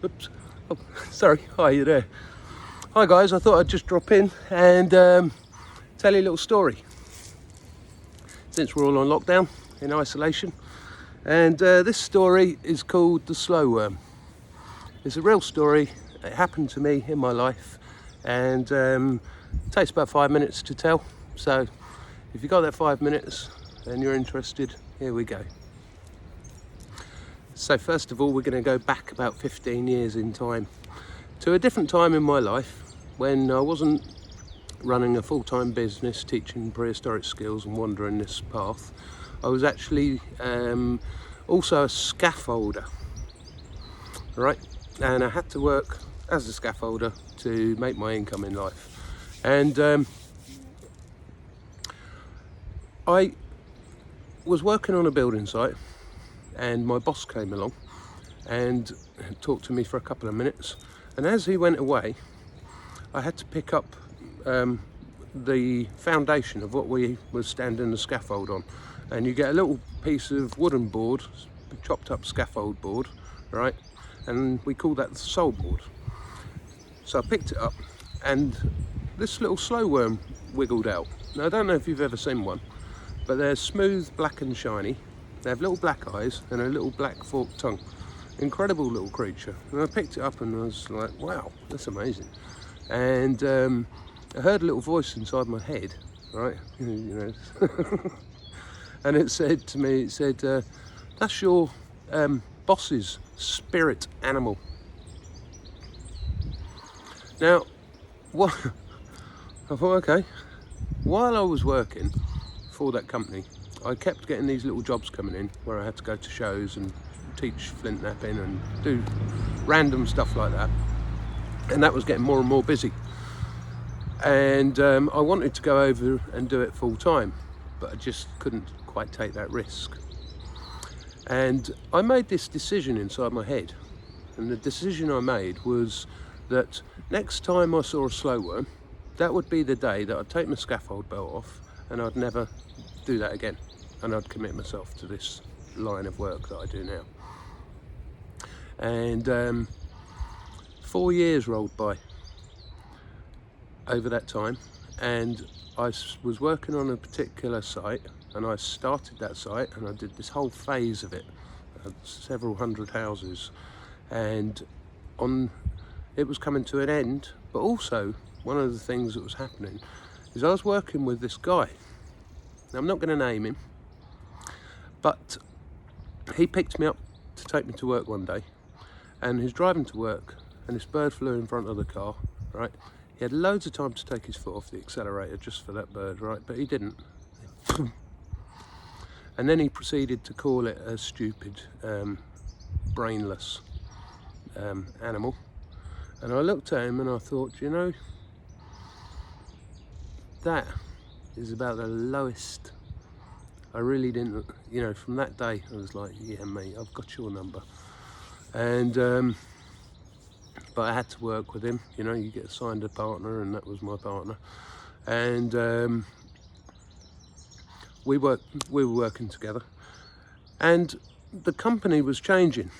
Oops. Oh, sorry. Hi, you there? Hi, guys. I thought I'd just drop in and tell you a little story. Since we're all on lockdown, in isolation. And this story is called The Slow Worm. It's a real story. It happened to me in my life. And it takes about 5 minutes to tell. So if you've got that 5 minutes and you're interested, here we go. So first of all, we're going to go back about 15 years in time to a different time in my life when I wasn't running a full-time business teaching prehistoric skills and wandering this path. I was actually also a scaffolder, right? And I had to work as a scaffolder to make my income in life. And I was working on a building site, and my boss came along and talked to me for a couple of minutes. And as he went away, I had to pick up the foundation of what we were standing the scaffold on. And you get a little piece of wooden board, chopped up scaffold board, right? And we call that the sole board. So I picked it up, and this little slow worm wiggled out. Now, I don't know if you've ever seen one, but they're smooth, black and shiny. They have little black eyes and a little black forked tongue. Incredible little creature. And I picked it up and I was like, wow, that's amazing. And I heard a little voice inside my head, right? You know, and it said to me, that's your boss's spirit animal. Now, what? I thought, okay. While I was working for that company, I kept getting these little jobs coming in where I had to go to shows and teach flint knapping and do random stuff like that. And that was getting more and more busy. And I wanted to go over and do it full time, but I just couldn't quite take that risk. And I made this decision inside my head. And the decision I made was that next time I saw a slow worm, that would be the day that I'd take my scaffold belt off and I'd never do that again. And I'd commit myself to this line of work that I do now. And 4 years rolled by over that time, and I was working on a particular site, and I started that site and I did this whole phase of it, several hundred houses, and it was coming to an end. But also, one of the things that was happening is I was working with this guy. Now, I'm not going to name him, but he picked me up to take me to work one day, and he's driving to work, and this bird flew in front of the car, right? He had loads of time to take his foot off the accelerator just for that bird, right? But he didn't. And then he proceeded to call it a stupid, brainless animal. And I looked at him and I thought, you know, that is about the lowest. I really didn't, you know, from that day I was like, yeah mate, I've got your number. And but I had to work with him, you know, you get assigned a partner, and that was my partner. And we were working together, and the company was changing,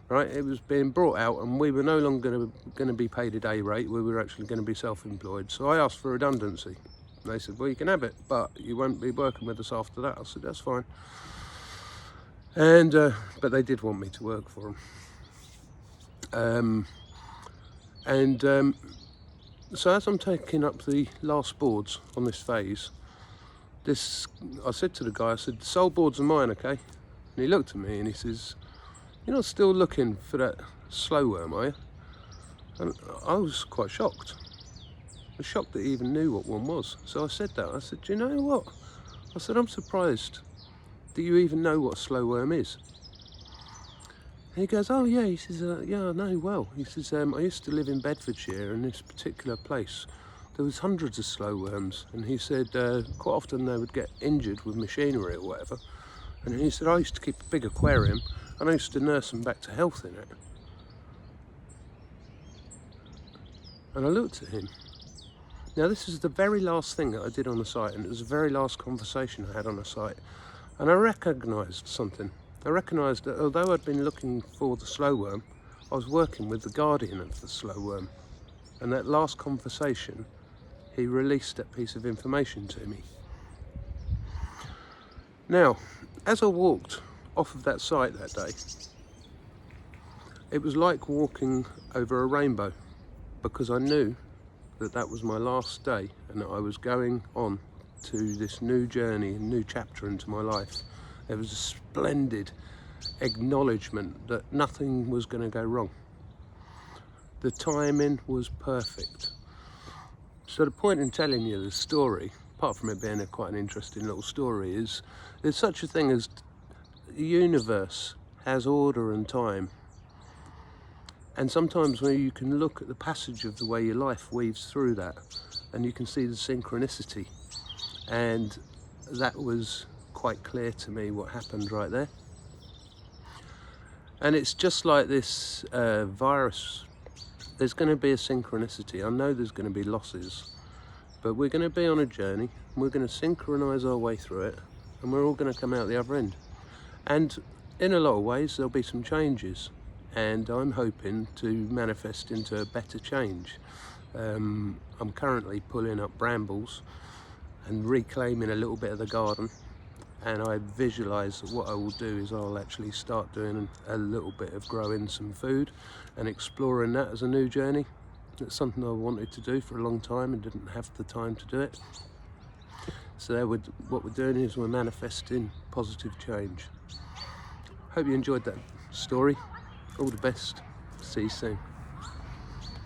right? It was being brought out, and we were no longer going to be paid a day rate. We were actually going to be self-employed. So I asked for redundancy. They said, well, you can have it, but you won't be working with us after that. I said, that's fine. And but they did want me to work for them. So as I'm taking up the last boards on this phase, I said to the guy, I said, the sole boards are mine, okay? And he looked at me and he says, you're not still looking for that slow worm, are you? And I was quite shocked. I was shocked that he even knew what one was. So I said that. I said, do you know what? I said, I'm surprised that you even know what a slow worm is. And he goes, oh yeah. He says, yeah, I know well. He says, I used to live in Bedfordshire, in this particular place there was hundreds of slow worms. And he said, quite often they would get injured with machinery or whatever. And he said, I used to keep a big aquarium and I used to nurse them back to health in it. And I looked at him. Now, this is the very last thing that I did on the site, and it was the very last conversation I had on the site. And I recognised something. I recognised that although I'd been looking for the slow worm, I was working with the guardian of the slow worm, and that last conversation, he released that piece of information to me. Now, as I walked off of that site that day, it was like walking over a rainbow, because I knew that that was my last day and that I was going on to this new journey, a new chapter into my life. There was a splendid acknowledgement that nothing was going to go wrong. The timing was perfect. So the point in telling you the story, apart from it being quite an interesting little story, is there's such a thing as the universe has order and time. And sometimes when you can look at the passage of the way your life weaves through that, and you can see the synchronicity. And that was quite clear to me what happened right there. And it's just like this virus. There's going to be a synchronicity. I know there's going to be losses, but we're going to be on a journey. We're going to synchronize our way through it, and we're all going to come out the other end. And in a lot of ways, there'll be some changes, and I'm hoping to manifest into a better change. I'm currently pulling up brambles and reclaiming a little bit of the garden, and I visualize that what I will do is I'll actually start doing a little bit of growing some food and exploring that as a new journey. It's something I wanted to do for a long time and didn't have the time to do it. So what we're doing is we're manifesting positive change. Hope you enjoyed that story. All the best. See you soon.